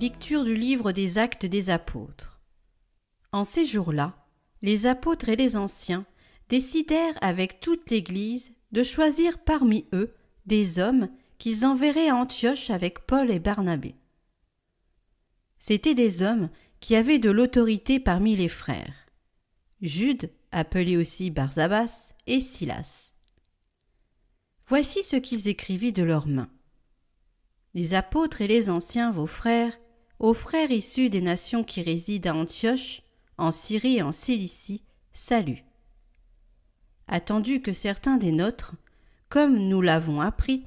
Lecture du livre des Actes des Apôtres. En ces jours-là, les apôtres et les anciens décidèrent avec toute l'Église de choisir parmi eux des hommes qu'ils enverraient à Antioche avec Paul et Barnabé. C'étaient des hommes qui avaient de l'autorité parmi les frères. Jude, appelé aussi Barsabas, et Silas. Voici ce qu'ils écrivirent de leurs mains. Les apôtres et les anciens, vos frères, aux frères issus des nations qui résident à Antioche, en Syrie et en Cilicie, salut. Attendu que certains des nôtres, comme nous l'avons appris,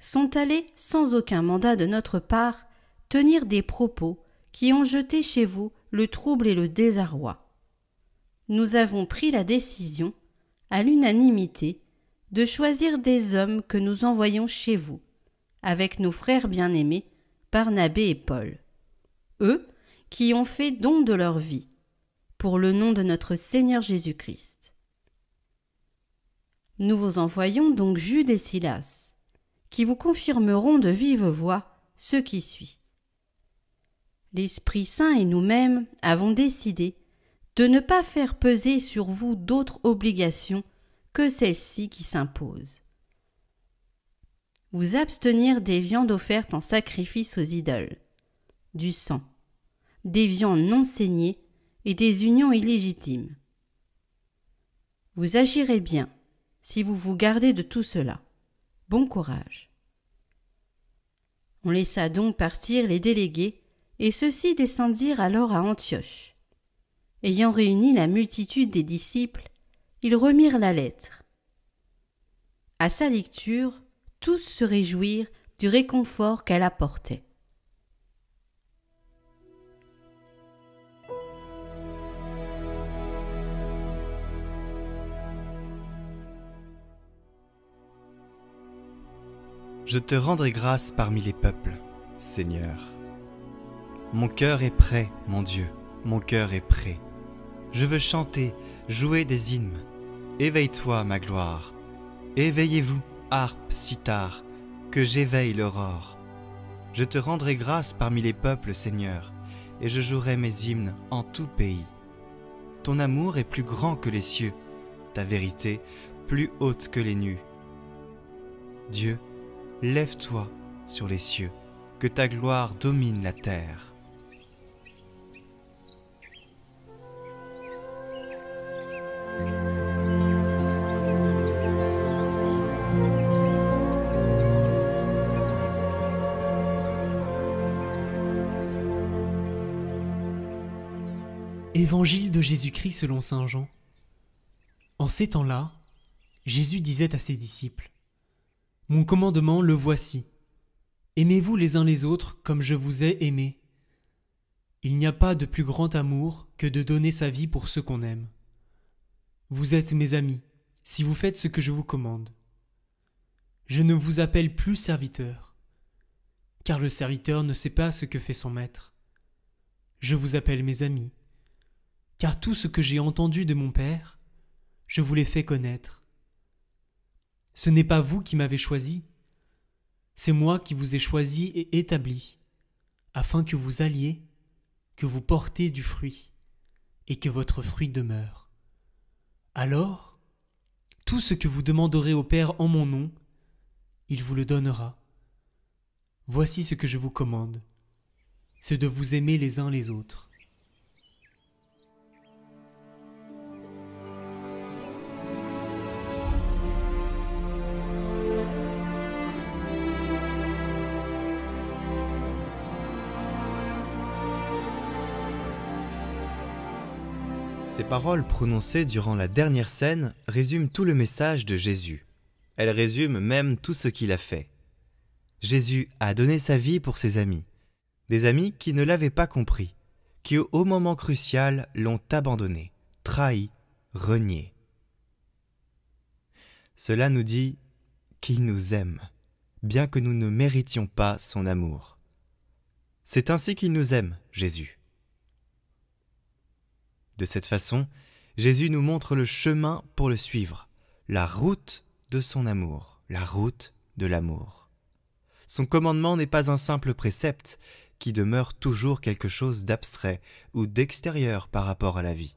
sont allés sans aucun mandat de notre part tenir des propos qui ont jeté chez vous le trouble et le désarroi. Nous avons pris la décision, à l'unanimité, de choisir des hommes que nous envoyons chez vous, avec nos frères bien-aimés, Barnabé et Paul. Eux qui ont fait don de leur vie, pour le nom de notre Seigneur Jésus-Christ. Nous vous envoyons donc Jude et Silas, qui vous confirmeront de vive voix ce qui suit. L'Esprit Saint et nous-mêmes avons décidé de ne pas faire peser sur vous d'autres obligations que celles-ci qui s'imposent. Vous abstenir des viandes offertes en sacrifice aux idoles, du sang, des viandes non saignées et des unions illégitimes. Vous agirez bien si vous vous gardez de tout cela. Bon courage. On laissa donc partir les délégués, et ceux-ci descendirent alors à Antioche. Ayant réuni la multitude des disciples, ils remirent la lettre. À sa lecture, tous se réjouirent du réconfort qu'elle apportait. Je te rendrai grâce parmi les peuples, Seigneur. Mon cœur est prêt, mon Dieu, mon cœur est prêt. Je veux chanter, jouer des hymnes. Éveille-toi, ma gloire. Éveillez-vous, harpe, cithare, que j'éveille l'aurore. Je te rendrai grâce parmi les peuples, Seigneur, et je jouerai mes hymnes en tout pays. Ton amour est plus grand que les cieux, ta vérité plus haute que les nues. Dieu, lève-toi sur les cieux, que ta gloire domine la terre. Évangile de Jésus-Christ selon saint Jean. En ces temps-là, Jésus disait à ses disciples : « Mon commandement, le voici. Aimez-vous les uns les autres comme je vous ai aimés. Il n'y a pas de plus grand amour que de donner sa vie pour ceux qu'on aime. Vous êtes mes amis, si vous faites ce que je vous commande. Je ne vous appelle plus serviteur, car le serviteur ne sait pas ce que fait son maître. Je vous appelle mes amis, car tout ce que j'ai entendu de mon Père, je vous l'ai fait connaître. Ce n'est pas vous qui m'avez choisi, c'est moi qui vous ai choisi et établi, afin que vous alliez, que vous portez du fruit, et que votre fruit demeure. Alors, tout ce que vous demanderez au Père en mon nom, il vous le donnera. Voici ce que je vous commande, c'est de vous aimer les uns les autres. Ces paroles prononcées durant la dernière scène résument tout le message de Jésus. Elles résument même tout ce qu'il a fait. Jésus a donné sa vie pour ses amis, des amis qui ne l'avaient pas compris, qui au moment crucial l'ont abandonné, trahi, renié. Cela nous dit qu'il nous aime, bien que nous ne méritions pas son amour. C'est ainsi qu'il nous aime, Jésus. De cette façon, Jésus nous montre le chemin pour le suivre, la route de son amour, la route de l'amour. Son commandement n'est pas un simple précepte, qui demeure toujours quelque chose d'abstrait ou d'extérieur par rapport à la vie.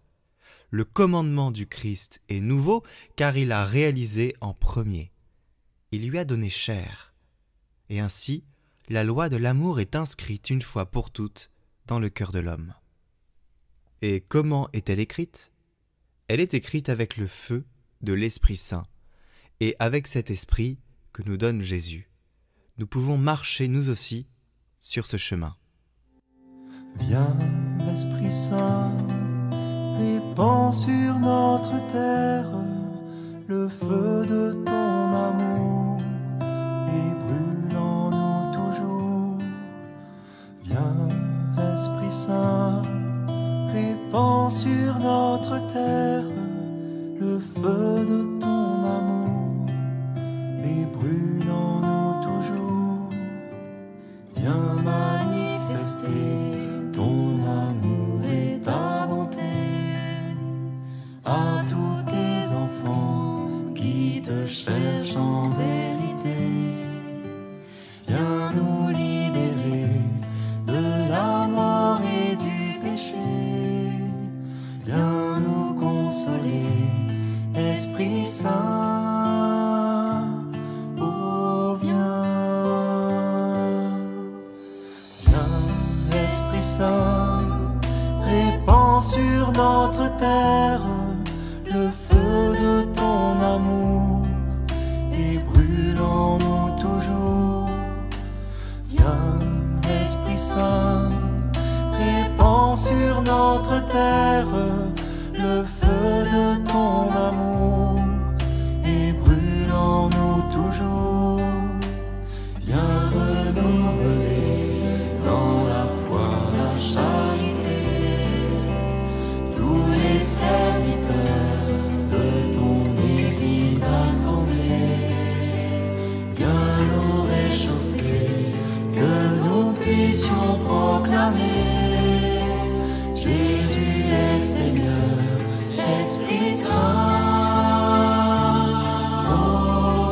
Le commandement du Christ est nouveau car il a réalisé en premier. Il lui a donné chair. Et ainsi, la loi de l'amour est inscrite une fois pour toutes dans le cœur de l'homme. Et comment est-elle écrite? Elle est écrite avec le feu de l'Esprit Saint et avec cet esprit que nous donne Jésus. Nous pouvons marcher nous aussi sur ce chemin. Viens, Esprit Saint, répand sur notre terre le feu de ton amour et brûle en nous toujours. Viens, Esprit Saint, répand sur notre terre le feu de ton amour et brûle en nous toujours. Viens manifester ton amour et ta bonté à tous tes enfants qui te cherchent en vérité. Viens nous libérer de la mort et du péché. Viens nous consoler, Esprit Saint. Oh, viens. Viens, Esprit Saint, répand sur notre terre le feu de ton amour et brûle en nous toujours. Viens, Esprit Saint, répand sur notre terre le feu de ton amour et brûle en nous toujours. Viens renouveler dans la foi, la charité, tous les serviteurs de ton Église assemblée. Viens nous réchauffer, que nous puissions proclamer Jésus est Seigneur, Esprit Saint. Oh,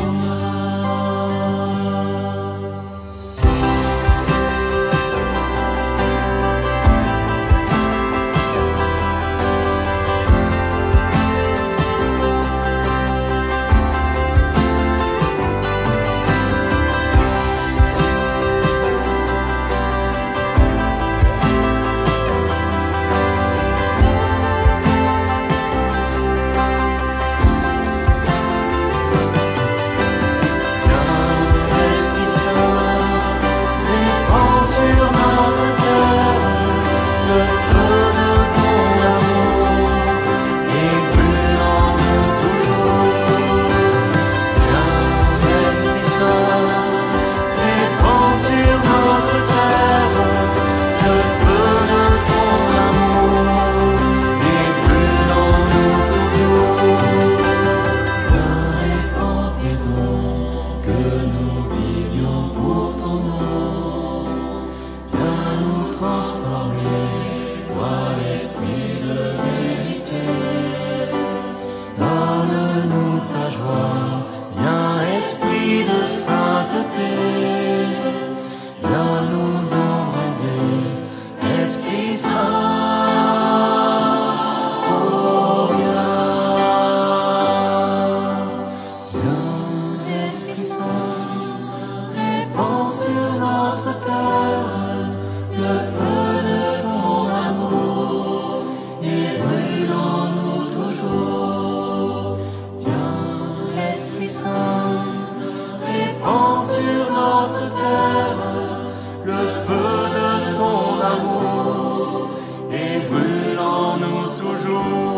toujours.